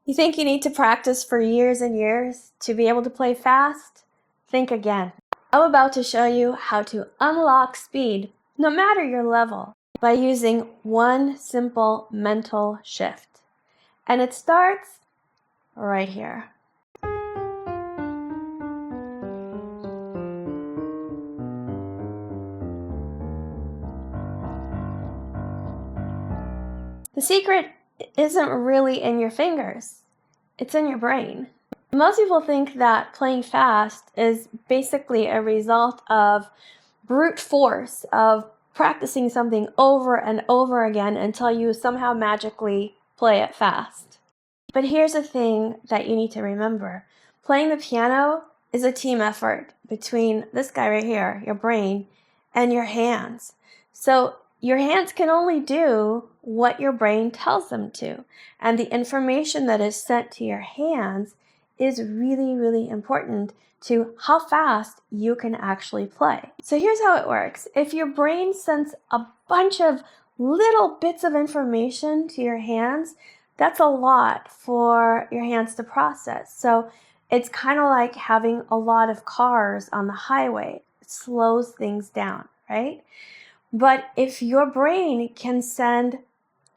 You think you need to practice for years and years to be able to play fast? Think again. I'm about to show you how to unlock speed, no matter your level, by using one simple mental shift. And it starts right here. The secret isn't really in your fingers, it's in your brain. Most people think that playing fast is basically a result of brute force, of practicing something over and over again until you somehow magically play it fast. But here's the thing that you need to remember. Playing the piano is a team effort between this guy right here, your brain, and your hands. So your hands can only do what your brain tells them to. And the information that is sent to your hands is really, really important to how fast you can actually play. So here's how it works. If your brain sends a bunch of little bits of information to your hands, that's a lot for your hands to process. So it's kind of like having a lot of cars on the highway. It slows things down, right? But if your brain can send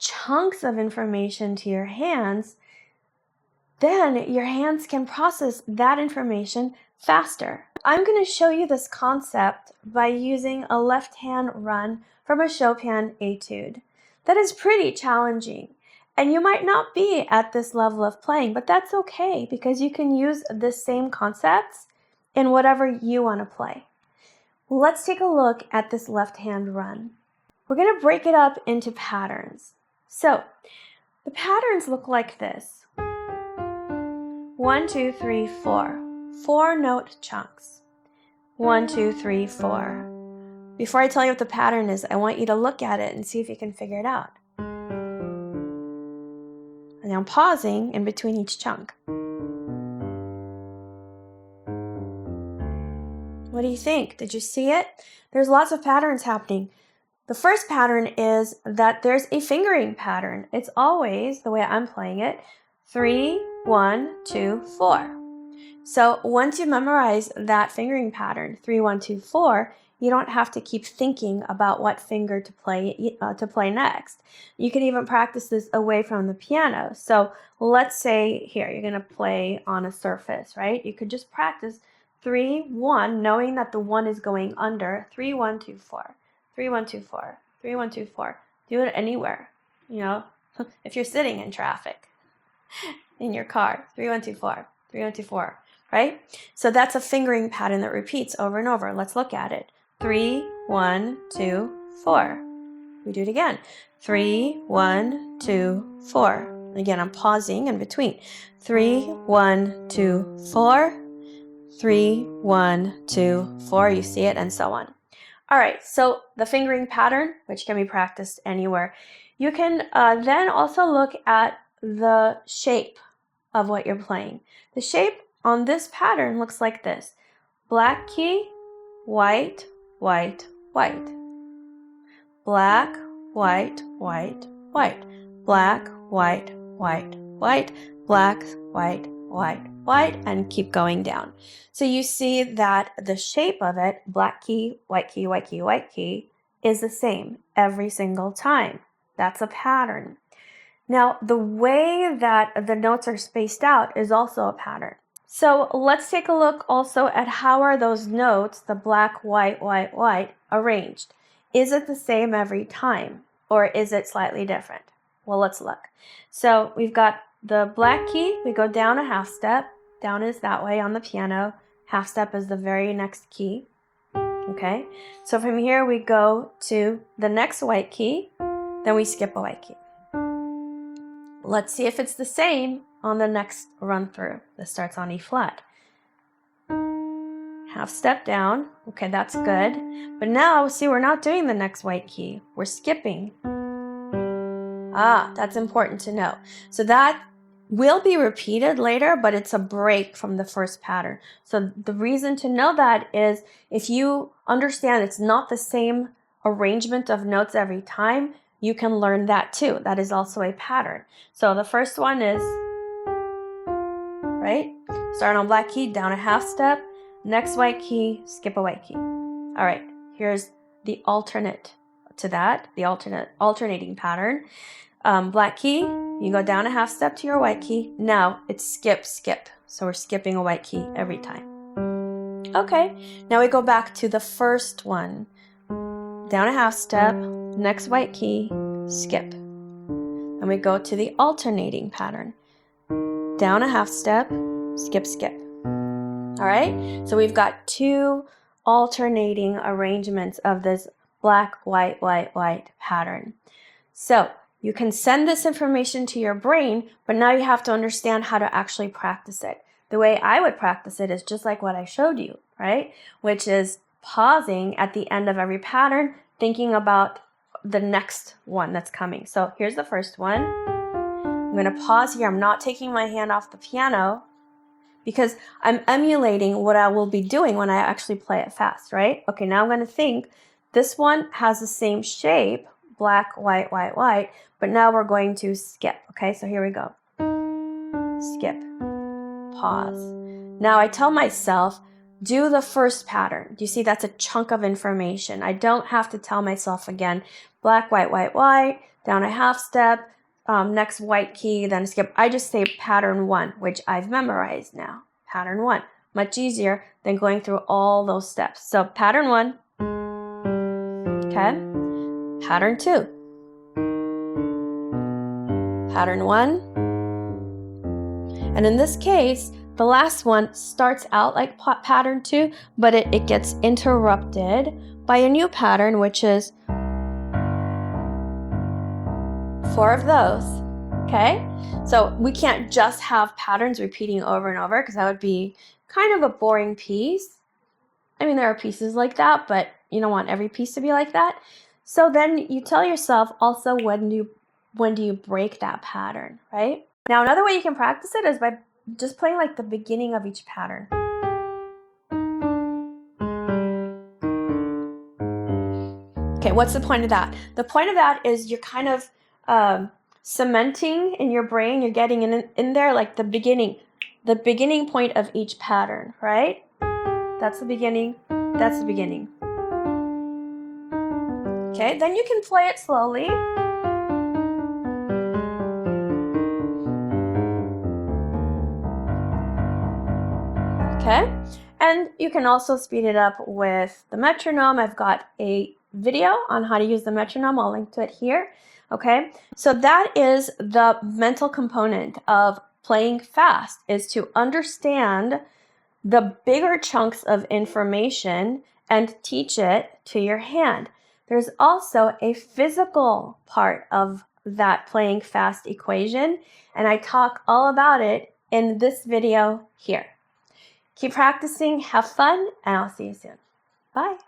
chunks of information to your hands, then your hands can process that information faster. I'm going to show you this concept by using a left hand run from a Chopin etude. That is pretty challenging. And you might not be at this level of playing, but that's okay because you can use the same concepts in whatever you want to play. Let's take a look at this left hand run. We're going to break it up into patterns. So the patterns look like this. 1, 2, 3, 4. 4 note chunks. 1, 2, 3, 4. Before I tell you what the pattern is, I want you to look at it and see if you can figure it out. And I'm pausing in between each chunk. What do you think? Did you see it? There's lots of patterns happening. The first pattern is that there's a fingering pattern. It's always, the way I'm playing it, 3, 1, 2, 4. So once you memorize that fingering pattern, 3, 1, 2, 4, you don't have to keep thinking about what finger to play next. You can even practice this away from the piano. So let's say here, you're going to play on a surface, right? You could just practice 3, 1, knowing that the 1 is going under, 3, 1, 2, 4, 3, 1, 2, 4, 3, 1, 2, 4. Do it anywhere, if you're sitting in traffic, in your car, 3, 1, 2, 4, 3, 1, 2, 4, right? So that's a fingering pattern that repeats over and over. Let's look at it. 3, 1, 2, 4. We do it again. 3, 1, 2, 4. Again, I'm pausing in between. 3, 1, 2, 4. 3, 1, 2, 4. You see it, and so on. All right, so the fingering pattern, which can be practiced anywhere. You can then also look at the shape of what you're playing. The shape on this pattern looks like this. Black key, white, white, white. Black, white, white, white. Black, white, white, white. Black, white, white, white, and keep going down. So you see that the shape of it, black key, white key, white key, white key, is the same every single time. That's a pattern. Now, the way that the notes are spaced out is also a pattern. So let's take a look also at how are those notes, the black, white, white, white, arranged. Is it the same every time, or is it slightly different? Well, let's look. So we've got the black key, we go down a half step. Down is that way on the piano. Half step is the very next key. Okay, so from here we go to the next white key, then we skip a white key. Let's see if it's the same on the next run through. This starts on E flat. Half step down. Okay, that's good. But now, see, we're not doing the next white key. We're skipping. That's important to know. So that will be repeated later, but it's a break from the first pattern. So the reason to know that is if you understand it's not the same arrangement of notes every time, you can learn that too. That is also a pattern. So the first one is right? Start on black key, down a half step, next white key, skip a white key. All right, here's the alternate to that, the alternating pattern. Black key, you go down a half step to your white key. Now it's skip, skip. So we're skipping a white key every time. Okay, now we go back to the first one. Down a half step, next white key, skip. And we go to the alternating pattern. Down a half step, skip, skip. All right, so we've got two alternating arrangements of this black, white, white, white pattern. So you can send this information to your brain, but now you have to understand how to actually practice it. The way I would practice it is just like what I showed you, right? Which is pausing at the end of every pattern, thinking about the next one that's coming. So here's the first one. I'm going to pause here. I'm not taking my hand off the piano because I'm emulating what I will be doing when I actually play it fast, right? Okay, now I'm going to think this one has the same shape, black, white, white, white, but now we're going to skip. Okay, so here we go. Skip, pause. Now I tell myself, do the first pattern. Do you see that's a chunk of information? I don't have to tell myself again, black, white, white, white, down a half step, next white key, then skip. I just say pattern 1, which I've memorized now. Pattern 1, much easier than going through all those steps. So pattern 1, okay, pattern 2, pattern 1, and in this case, the last one starts out like pattern 2, but it gets interrupted by a new pattern, which is 4 of those, okay? So we can't just have patterns repeating over and over because that would be kind of a boring piece. I mean, there are pieces like that, but you don't want every piece to be like that. So then you tell yourself also when do you break that pattern, right? Now, another way you can practice it is by just playing like the beginning of each pattern. Okay, what's the point of that? The point of that is you're kind of cementing in your brain, you're getting in there like the beginning point of each pattern, right? That's the beginning, that's the beginning. Okay, then you can play it slowly. Okay, and you can also speed it up with the metronome. I've got a video on how to use the metronome. I'll link to it here. Okay, so that is the mental component of playing fast, is to understand the bigger chunks of information and teach it to your hand. There's also a physical part of that playing fast equation, and I talk all about it in this video here. Keep practicing, have fun, and I'll see you soon. Bye.